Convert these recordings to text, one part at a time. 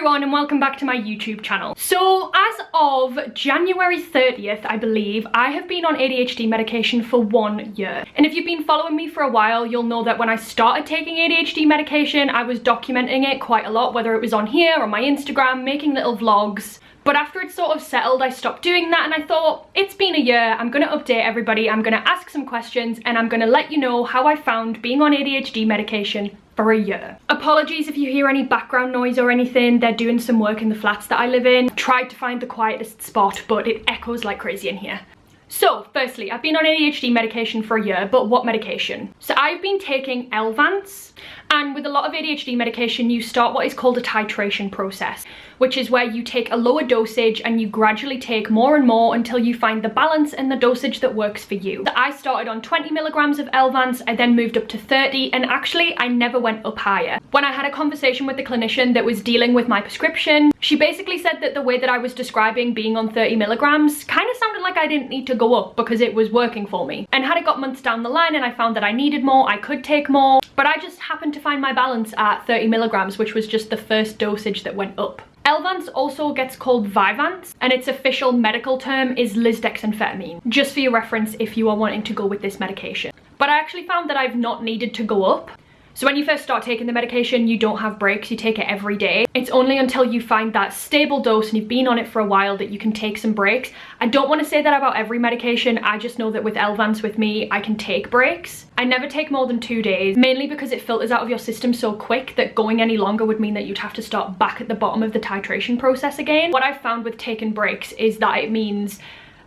everyone and welcome back to my YouTube channel. So as of January 30th, I believe, I have been on ADHD medication for 1 year. And if you've been following me for a while, you'll know that when I started taking ADHD medication, I was documenting it quite a lot, whether it was on here or my Instagram, making little vlogs. But after it sort of settled, I stopped doing that and I thought, it's been a year, I'm gonna update everybody, I'm gonna ask some questions and I'm gonna let you know how I found being on ADHD medication for a year. Apologies if you hear any background noise or anything, they're doing some work in the flats that I live in. Tried to find the quietest spot, but it echoes like crazy in here. So, firstly, I've been on ADHD medication for a year, but what medication? So I've been taking Elvance, and with a lot of ADHD medication, you start what is called a titration process, which is where you take a lower dosage and you gradually take more and more until you find the balance and the dosage that works for you. So I started on 20 milligrams of Elvance, I then moved up to 30, and actually I never went up higher. When I had a conversation with the clinician that was dealing with my prescription, she basically said that the way that I was describing being on 30 milligrams kind of sounded like I didn't need to go up because it was working for me. And had it got months down the line and I found that I needed more, I could take more, but I just happened to find my balance at 30 milligrams, which was just the first dosage that went up. Elvance also gets called Vyvanse, and its official medical term is lisdexamfetamine, just for your reference if you are wanting to go with this medication. But I actually found that I've not needed to go up. So when you first start taking the medication, you don't have breaks, you take it every day. It's only until you find that stable dose and you've been on it for a while that you can take some breaks. I don't want to say that about every medication, I just know that with Elvance with me, I can take breaks. I never take more than 2 days, mainly because it filters out of your system so quick that going any longer would mean that you'd have to start back at the bottom of the titration process again. What I've found with taking breaks is that it means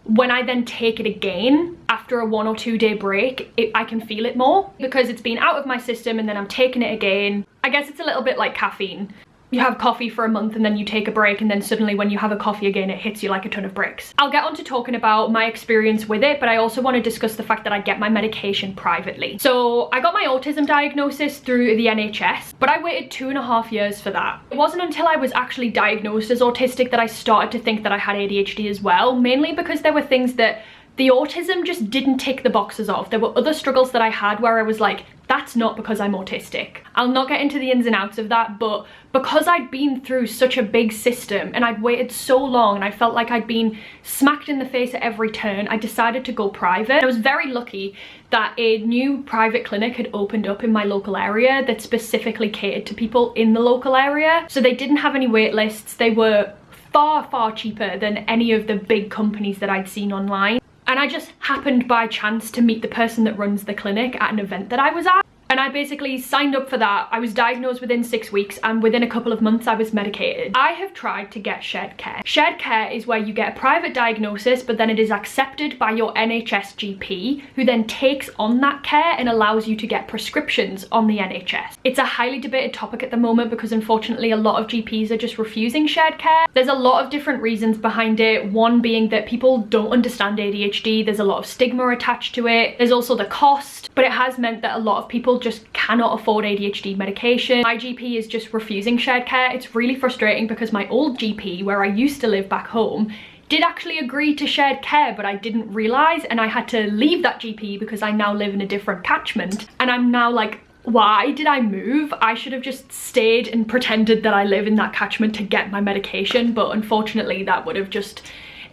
when I then take it again after a 1 or 2 day break, I can feel it more because it's been out of my system and then I'm taking it again. I guess it's a little bit like caffeine. You have coffee for a month and then you take a break, and then suddenly when you have a coffee again, it hits you like a ton of bricks. I'll get on to talking about my experience with it, but I also want to discuss the fact that I get my medication privately. So I got my autism diagnosis through the NHS, but I waited 2.5 years for that. It wasn't until I was actually diagnosed as autistic that I started to think that I had ADHD as well, mainly because there were things that the autism just didn't tick the boxes of. There were other struggles that I had where I was like, that's not because I'm autistic. I'll not get into the ins and outs of that, but because I'd been through such a big system and I'd waited so long and I felt like I'd been smacked in the face at every turn, I decided to go private. I was very lucky that a new private clinic had opened up in my local area that specifically catered to people in the local area. So they didn't have any wait lists. They were far cheaper than any of the big companies that I'd seen online. And I just happened by chance to meet the person that runs the clinic at an event that I was at. And I basically signed up for that. I was diagnosed within 6 weeks and within a couple of months I was medicated. I have tried to get shared care. Shared care is where you get a private diagnosis, but then it is accepted by your NHS GP, who then takes on that care and allows you to get prescriptions on the NHS. It's a highly debated topic at the moment because unfortunately a lot of GPs are just refusing shared care. There's a lot of different reasons behind it. One being that people don't understand ADHD. There's a lot of stigma attached to it. There's also the cost, but it has meant that a lot of people just cannot afford ADHD medication. My GP is just refusing shared care. It's really frustrating because my old GP, where I used to live back home, did actually agree to shared care, but I didn't realise, and I had to leave that GP because I now live in a different catchment. And I'm now like, why did I move? I should have just stayed and pretended that I live in that catchment to get my medication, but unfortunately that would have just,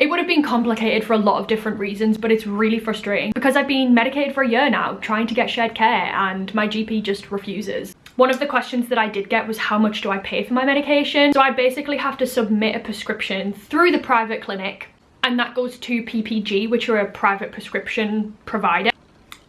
it would have been complicated for a lot of different reasons, but it's really frustrating because I've been medicated for a year now trying to get shared care and my GP just refuses. One of the questions that I did get was how much do I pay for my medication? So I basically have to submit a prescription through the private clinic, and that goes to PPG, which are a private prescription provider.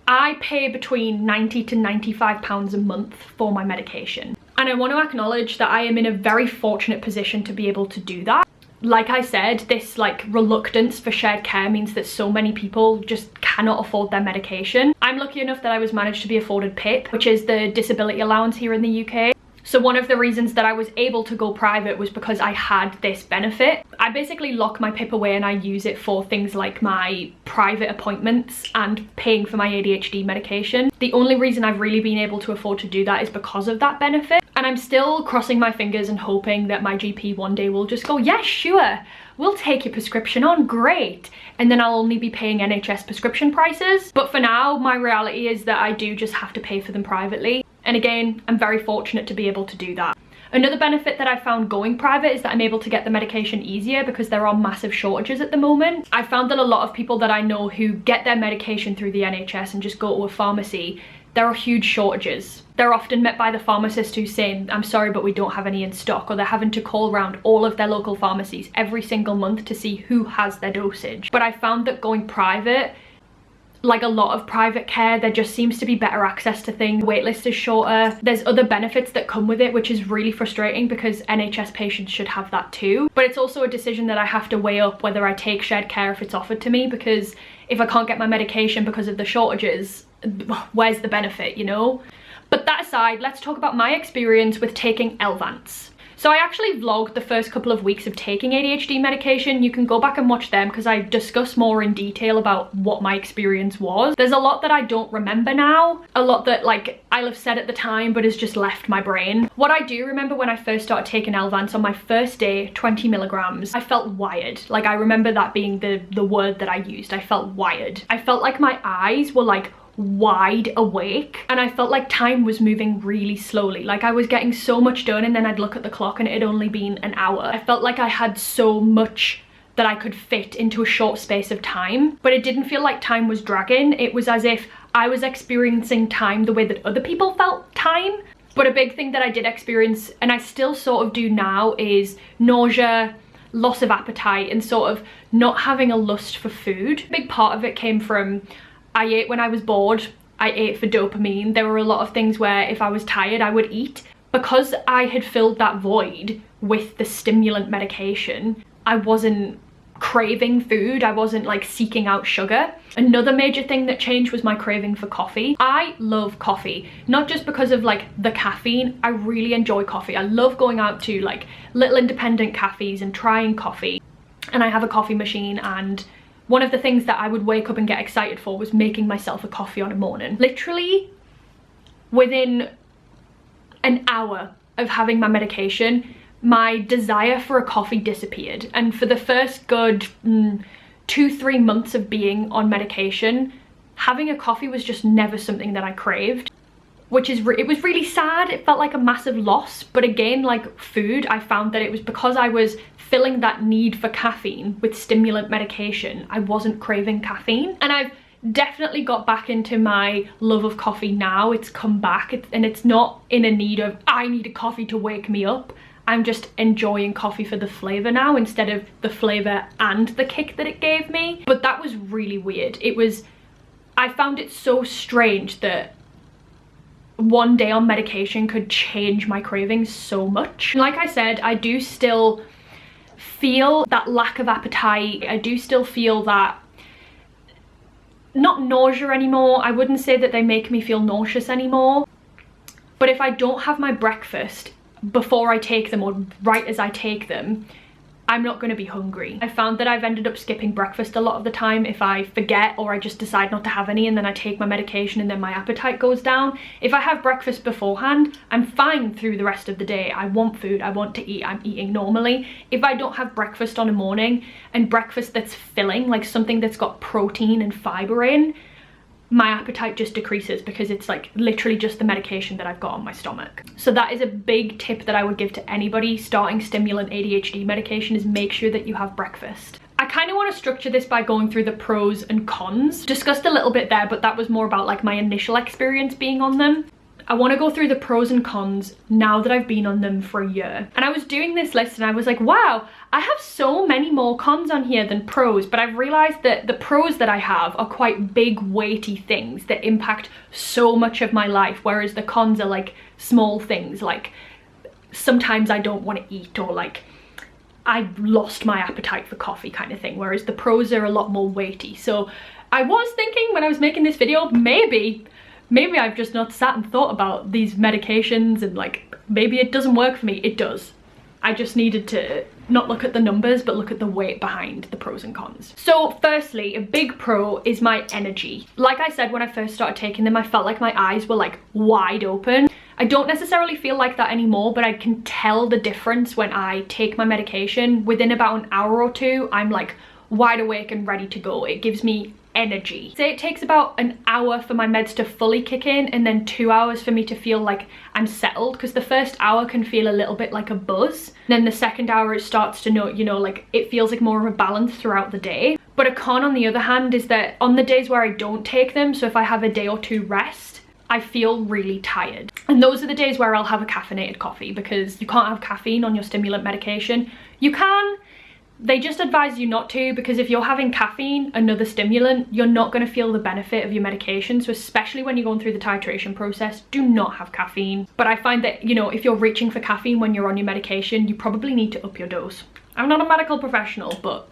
I pay between 90 to 95 pounds a month for my medication. And I want to acknowledge that I am in a very fortunate position to be able to do that. Like I said, this reluctance for shared care means that so many people just cannot afford their medication. I'm lucky enough that I was managed to be afforded PIP, which is the disability allowance here in the UK. So one of the reasons that I was able to go private was because I had this benefit. I basically lock my PIP away and I use it for things like my private appointments and paying for my ADHD medication. The only reason I've really been able to afford to do that is because of that benefit. And I'm still crossing my fingers and hoping that my GP one day will just go, yeah, sure, we'll take your prescription on, great. And then I'll only be paying NHS prescription prices. But for now, my reality is that I do just have to pay for them privately. And again, I'm very fortunate to be able to do that. Another benefit that I found going private is that I'm able to get the medication easier because there are massive shortages at the moment. I found that a lot of people that I know who get their medication through the NHS and just go to a pharmacy, there are huge shortages. They're often met by the pharmacist who's saying, I'm sorry, but we don't have any in stock, or they're having to call around all of their local pharmacies every single month to see who has their dosage. But I found that going private, like a lot of private care, there just seems to be better access to things. Waitlist is shorter. There's other benefits that come with it, which is really frustrating because NHS patients should have that too. But it's also a decision that I have to weigh up whether I take shared care if it's offered to me, because if I can't get my medication because of the shortages, where's the benefit, you know? But that aside, let's talk about my experience with taking Elvance. So I actually vlogged the first couple of weeks of taking ADHD medication. You can go back and watch them because I discuss more in detail about what my experience was. There's a lot that I don't remember now, a lot that like I'll have said at the time but has just left my brain. What I do remember when I first started taking Elvance on my first day, 20 milligrams, I felt wired. Like I remember that being the word that I used. I felt wired. I felt like my eyes were like wide awake and I felt like time was moving really slowly. Like I was getting so much done and then I'd look at the clock and it had only been an hour. I felt like I had so much that I could fit into a short space of time, but it didn't feel like time was dragging. It was as if I was experiencing time the way that other people felt time. But a big thing that I did experience, and I still sort of do now, is nausea, loss of appetite, and sort of not having a lust for food. A big part of it came from I ate when I was bored, I ate for dopamine. There were a lot of things where if I was tired, I would eat. Because I had filled that void with the stimulant medication, I wasn't craving food, I wasn't like seeking out sugar. Another major thing that changed was my craving for coffee. I love coffee, not just because of like the caffeine. I really enjoy coffee. I love going out to like little independent cafes and trying coffee. And I have a coffee machine, and one of the things that I would wake up and get excited for was making myself a coffee on a morning. Literally within an hour of having my medication, my desire for a coffee disappeared. And for the first good 2-3 months of being on medication, having a coffee was just never something that I craved, which is it was really sad. It felt like a massive loss. But again, like food, I found that it was because I was filling that need for caffeine with stimulant medication, I wasn't craving caffeine. And I've definitely got back into my love of coffee now. It's come back, and it's not in a need of I need a coffee to wake me up. I'm just enjoying coffee for the flavour now instead of the flavour and the kick that it gave me. But that was really weird. I found it so strange that one day on medication could change my cravings so much. Like I said, I do still feel that lack of appetite. I do still feel that, not nausea anymore. I wouldn't say that they make me feel nauseous anymore. But if I don't have my breakfast before I take them or right as I take them, I'm not going to be hungry. I found that I've ended up skipping breakfast a lot of the time if I forget or I just decide not to have any, and then I take my medication and then my appetite goes down. If I have breakfast beforehand, I'm fine through the rest of the day. I want food, I want to eat, I'm eating normally. If I don't have breakfast on a morning, and breakfast that's filling, like something that's got protein and fibre in, my appetite just decreases because it's like literally just the medication that I've got on my stomach. So that is a big tip that I would give to anybody starting stimulant ADHD medication, is make sure that you have breakfast. I kind of want to structure this by going through the pros and cons. Discussed a little bit there, but that was more about like my initial experience being on them. I want to go through the pros and cons now that I've been on them for a year. And I was doing this list and I was like, wow, I have so many more cons on here than pros, but I've realized that the pros that I have are quite big, weighty things that impact so much of my life, whereas the cons are like small things, like sometimes I don't want to eat, or like I've lost my appetite for coffee kind of thing, whereas the pros are a lot more weighty. So I was thinking when I was making this video, maybe I've just not sat and thought about these medications, and like maybe it doesn't work for me. It does. I just needed to not look at the numbers but look at the weight behind the pros and cons. So firstly, a big pro is my energy. Like I said, when I first started taking them, I felt like my eyes were like wide open. I don't necessarily feel like that anymore, but I can tell the difference when I take my medication. Within about an hour or two, I'm like wide awake and ready to go. It gives me energy. Say it takes about an hour for my meds to fully kick in and then 2 hours for me to feel like I'm settled, because the first hour can feel a little bit like a buzz. Then the second hour it starts to know, you know, like it feels like more of a balance throughout the day. But a con on the other hand is that on the days where I don't take them, so if I have a day or two rest, I feel really tired. And those are the days where I'll have a caffeinated coffee, because you can't have caffeine on your stimulant medication. You can, they just advise you not to, because if you're having caffeine, another stimulant, you're not going to feel the benefit of your medication. So especially when you're going through the titration process, do not have caffeine. But I find that, you know, if you're reaching for caffeine when you're on your medication, you probably need to up your dose. I'm not a medical professional, but...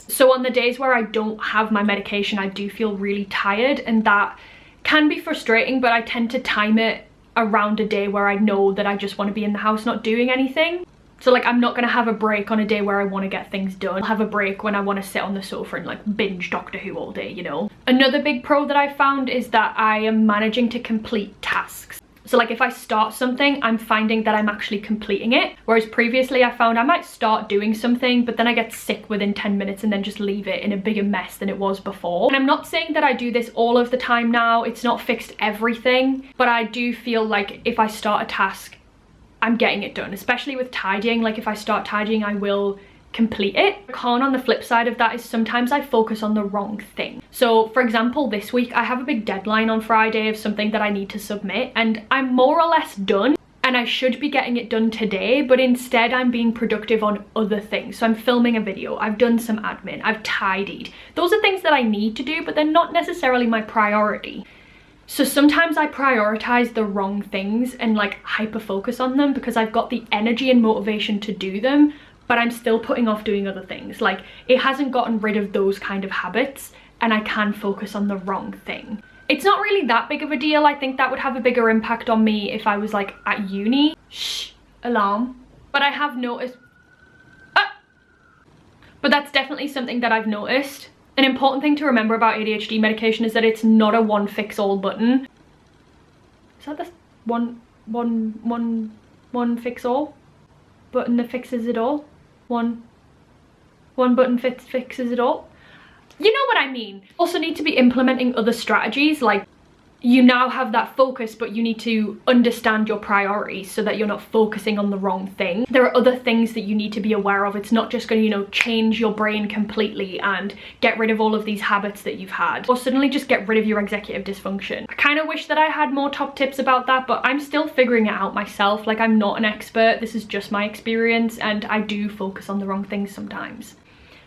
So on the days where I don't have my medication, I do feel really tired, and that can be frustrating, but I tend to time it around a day where I know that I just want to be in the house not doing anything. So like I'm not going to have a break on a day where I want to get things done. I'll have a break when I want to sit on the sofa and like binge Doctor Who all day, you know. Another big pro that I found is that I am managing to complete tasks. So like if I start something, I'm finding that I'm actually completing it. Whereas previously I found I might start doing something, but then I get sick within 10 minutes and then just leave it in a bigger mess than it was before. And I'm not saying that I do this all of the time now. It's not fixed everything, but I do feel like if I start a task, I'm getting it done, especially with tidying. Like if I start tidying, I will complete it. The con on the flip side of that is sometimes I focus on the wrong thing. So for example, this week I have a big deadline on Friday of something that I need to submit, and I'm more or less done and I should be getting it done today, but instead I'm being productive on other things. So I'm filming a video, I've done some admin, I've tidied. Those are things that I need to do, but they're not necessarily my priority. So sometimes I prioritize the wrong things and like hyper focus on them because I've got the energy and motivation to do them, but I'm still putting off doing other things. Like it hasn't gotten rid of those kind of habits, and I can focus on the wrong thing. It's not really that big of a deal. I think that would have a bigger impact on me if I was like at uni. Shh, alarm. But I have noticed, but that's definitely something that I've noticed. An important thing to remember about ADHD medication is that it's not a one fix all button. Is that the one fix all button that fixes it all? One button fixes it all. You know what I mean. Also need to be implementing other strategies. Like you now have that focus, but you need to understand your priorities so that you're not focusing on the wrong thing. There are other things that you need to be aware of. It's not just going to, you know, change your brain completely and get rid of all of these habits that you've had, or suddenly just get rid of your executive dysfunction. I kind of wish that I had more top tips about that, but I'm still figuring it out myself. Like I'm not an expert. This is just my experience, and I do focus on the wrong things sometimes.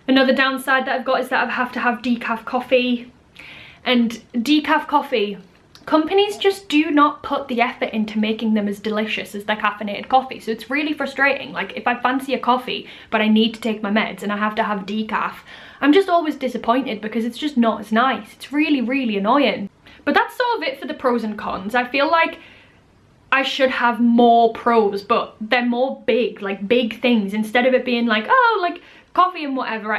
Another downside that I've got is that I have to have decaf coffee, and decaf coffee, companies just do not put the effort into making them as delicious as their caffeinated coffee. So it's really frustrating. Like if I fancy a coffee, but I need to take my meds and I have to have decaf, I'm just always disappointed because it's just not as nice. It's really, really annoying. But that's sort of it for the pros and cons. I feel like I should have more pros, but they're more big, like big things, instead of it being like, oh, like coffee and whatever.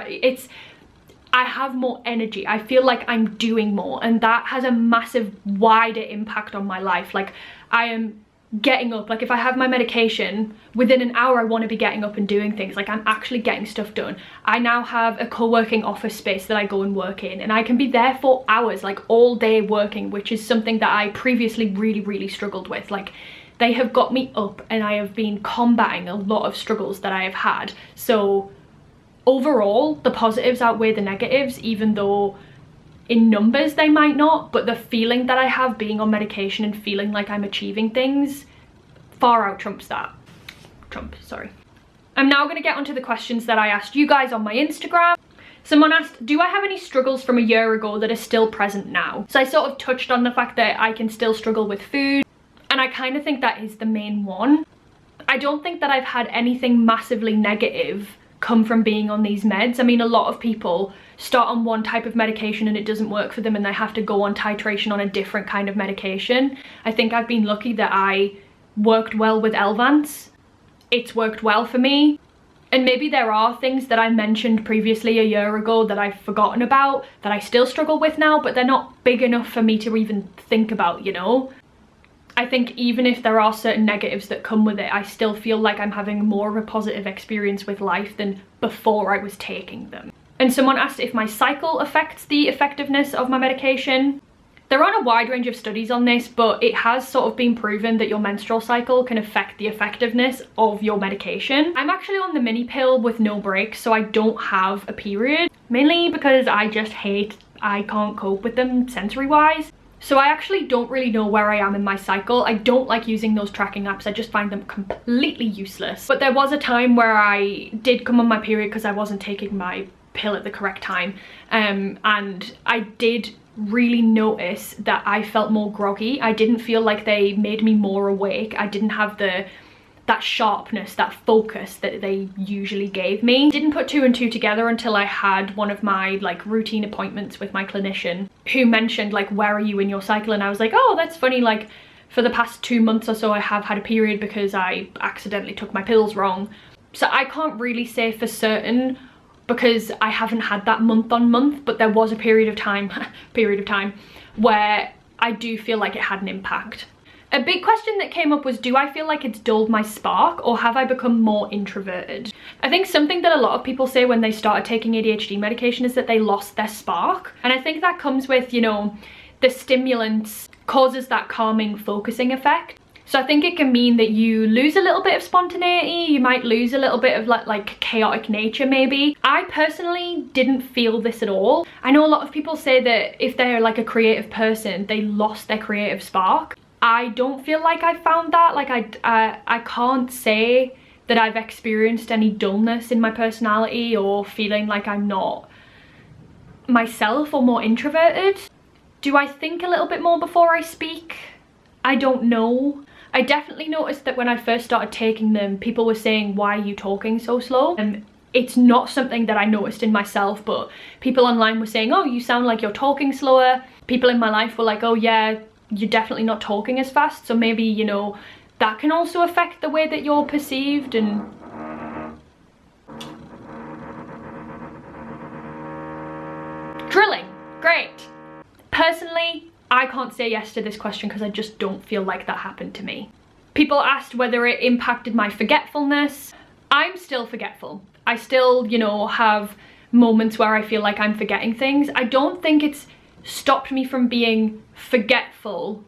I have more energy. I feel like I'm doing more, and that has a massive wider impact on my life. Like I am getting up, like if I have my medication, within an hour I want to be getting up and doing things. Like I'm actually getting stuff done. I now have a co-working office space that I go and work in, and I can be there for hours, like all day working, which is something that I previously really struggled with. Like they have got me up, and I have been combating a lot of struggles that I have had. So overall, the positives outweigh the negatives, even though in numbers they might not, but the feeling that I have being on medication and feeling like I'm achieving things far out trumps that. Sorry. I'm now going to get onto the questions that I asked you guys on my Instagram. Someone asked, do I have any struggles from a year ago that are still present now? So I sort of touched on the fact that I can still struggle with food, and I kind of think that is the main one. I don't think that I've had anything massively negative come from being on these meds. I mean, a lot of people start on one type of medication and it doesn't work for them, and they have to go on titration on a different kind of medication. I think I've been lucky that I worked well with Elvance. It's worked well for me. And maybe there are things that I mentioned previously a year ago that I've forgotten about, that I still struggle with now, but they're not big enough for me to even think about, you know? I think even if there are certain negatives that come with it, I still feel like I'm having more of a positive experience with life than before I was taking them. And someone asked if my cycle affects the effectiveness of my medication. There aren't a wide range of studies on this, but it has sort of been proven that your menstrual cycle can affect the effectiveness of your medication. I'm actually on the mini pill with no breaks, so I don't have a period, mainly because I can't cope with them sensory wise. So I actually don't really know where I am in my cycle. I don't like using those tracking apps. I just find them completely useless. But there was a time where I did come on my period because I wasn't taking my pill at the correct time. And I did really notice that I felt more groggy. I didn't feel like they made me more awake. I didn't have that sharpness, that focus that they usually gave me. Didn't put two and two together until I had one of my like routine appointments with my clinician, who mentioned like, where are you in your cycle? And I was like, oh, that's funny, like for the past 2 months or so I have had a period because I accidentally took my pills wrong. So I can't really say for certain because I haven't had that month on month, but there was a period of time where I do feel like it had an impact. A big question that came up was, do I feel like it's dulled my spark, or have I become more introverted? I think something that a lot of people say when they started taking ADHD medication is that they lost their spark. And I think that comes with, you know, the stimulants causes that calming, focusing effect. So I think it can mean that you lose a little bit of spontaneity, you might lose a little bit of like chaotic nature maybe. I personally didn't feel this at all. I know a lot of people say that if they're like a creative person, they lost their creative spark. I don't feel like I found that. Like I can't say that I've experienced any dullness in my personality or feeling like I'm not myself or more introverted. Do I think a little bit more before I speak? I don't know. I definitely noticed that when I first started taking them, people were saying, why are you talking so slow? And it's not something that I noticed in myself, but people online were saying, oh, you sound like you're talking slower. People in my life were like, oh yeah, you're definitely not talking as fast. So maybe, you know, that can also affect the way that you're perceived. And drilling, great. Personally, I can't say yes to this question because I just don't feel like that happened to me. People asked whether it impacted my forgetfulness. I'm still forgetful. I still, you know, have moments where I feel like I'm forgetting things. I don't think it's stopped me from being forgetful,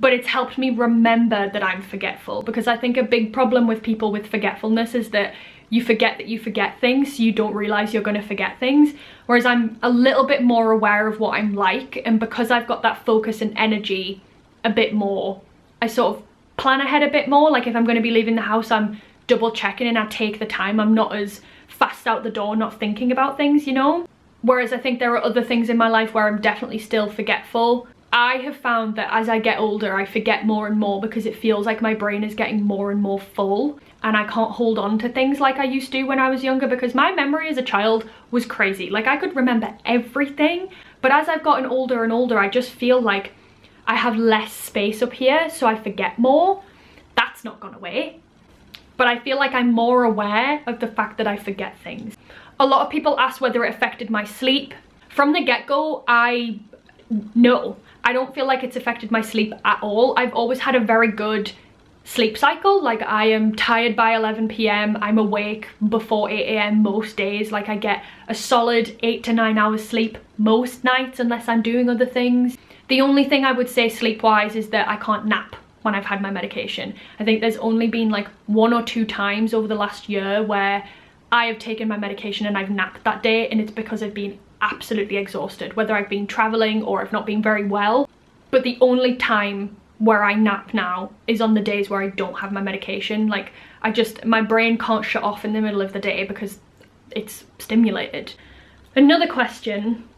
but it's helped me remember that I'm forgetful, because I think a big problem with people with forgetfulness is that you forget things, so you don't realize you're going to forget things. Whereas I'm a little bit more aware of what I'm like, and because I've got that focus and energy a bit more, I sort of plan ahead a bit more. Like if I'm going to be leaving the house, I'm double checking and I take the time. I'm not as fast out the door, not thinking about things, you know? Whereas I think there are other things in my life where I'm definitely still forgetful. I have found that as I get older, I forget more and more because it feels like my brain is getting more and more full and I can't hold on to things like I used to when I was younger, because my memory as a child was crazy. Like I could remember everything, but as I've gotten older and older, I just feel like I have less space up here, so I forget more. That's not gone away, but I feel like I'm more aware of the fact that I forget things. A lot of people ask whether it affected my sleep. From the get-go, no, I don't feel like it's affected my sleep at all. I've always had a very good sleep cycle. Like I am tired by 11 p.m. I'm awake before 8 a.m. most days. Like I get a solid 8 to 9 hours sleep most nights unless I'm doing other things. The only thing I would say sleep-wise is that I can't nap when I've had my medication. I think there's only been like 1 or 2 times over the last year where I have taken my medication and I've napped that day, and it's because I've been absolutely exhausted, whether I've been traveling or I've not been very well. But the only time where I nap now is on the days where I don't have my medication. Like my brain can't shut off in the middle of the day because it's stimulated. Another question,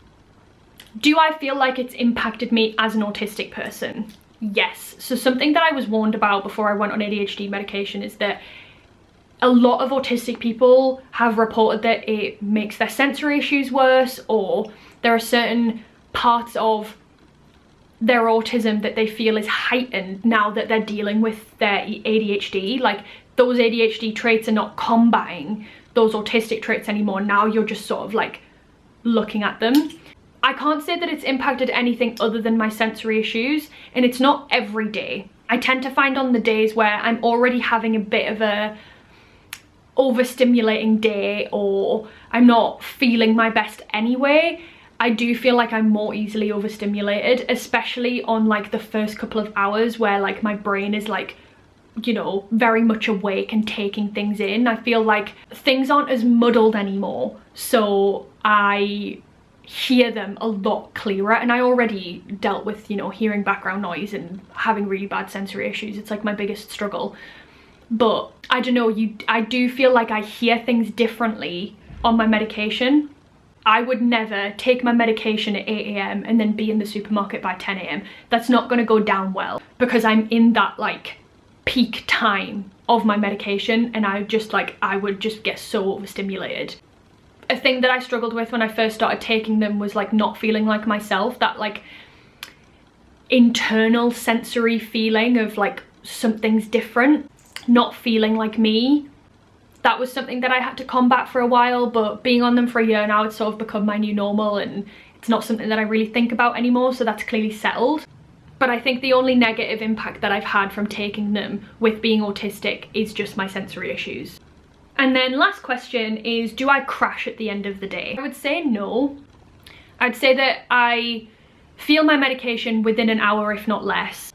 do I feel like it's impacted me as an autistic person? Yes. So something that I was warned about before I went on ADHD medication is that a lot of autistic people have reported that it makes their sensory issues worse, or there are certain parts of their autism that they feel is heightened now that they're dealing with their ADHD. Like those ADHD traits are not combating those autistic traits anymore. Now you're just sort of like looking at them. I can't say that it's impacted anything other than my sensory issues, and it's not every day. I tend to find on the days where I'm already having a bit of a overstimulating day or I'm not feeling my best anyway, I do feel like I'm more easily overstimulated, especially on like the first couple of hours where like my brain is like, you know, very much awake and taking things in. I feel like things aren't as muddled anymore, so I hear them a lot clearer. And I already dealt with, you know, hearing background noise and having really bad sensory issues. It's like my biggest struggle. But I don't know, I do feel like I hear things differently on my medication. I would never take my medication at 8 AM and then be in the supermarket by 10 AM. That's not going to go down well, because I'm in that like peak time of my medication, and I would just get so overstimulated. A thing that I struggled with when I first started taking them was like not feeling like myself, that like internal sensory feeling of like something's different, not feeling like me. That was something that I had to combat for a while, but being on them for a year now, it's sort of become my new normal and it's not something that I really think about anymore, so that's clearly settled. But I think the only negative impact that I've had from taking them with being autistic is just my sensory issues. And then last question is, do I crash at the end of the day? I would say no. I'd say that I feel my medication within an hour, if not less.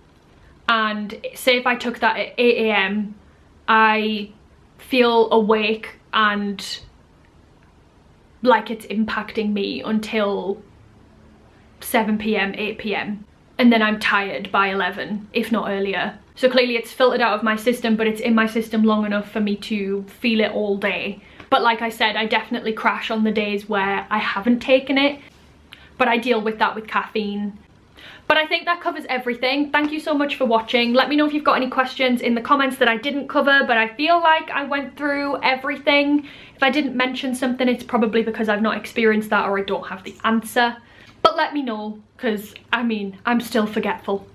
And say if I took that at 8 AM, I feel awake and like it's impacting me until 7 PM, 8 PM. And then I'm tired by 11, if not earlier. So clearly it's filtered out of my system, but it's in my system long enough for me to feel it all day. But like I said, I definitely crash on the days where I haven't taken it, but I deal with that with caffeine. But I think that covers everything. Thank you so much for watching. Let me know if you've got any questions in the comments that I didn't cover, but I feel like I went through everything. If I didn't mention something, it's probably because I've not experienced that or I don't have the answer. But let me know, because I mean, I'm still forgetful.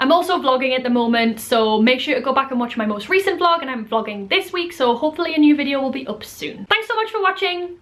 I'm also vlogging at the moment, so make sure to go back and watch my most recent vlog, and I'm vlogging this week, so hopefully a new video will be up soon. Thanks so much for watching.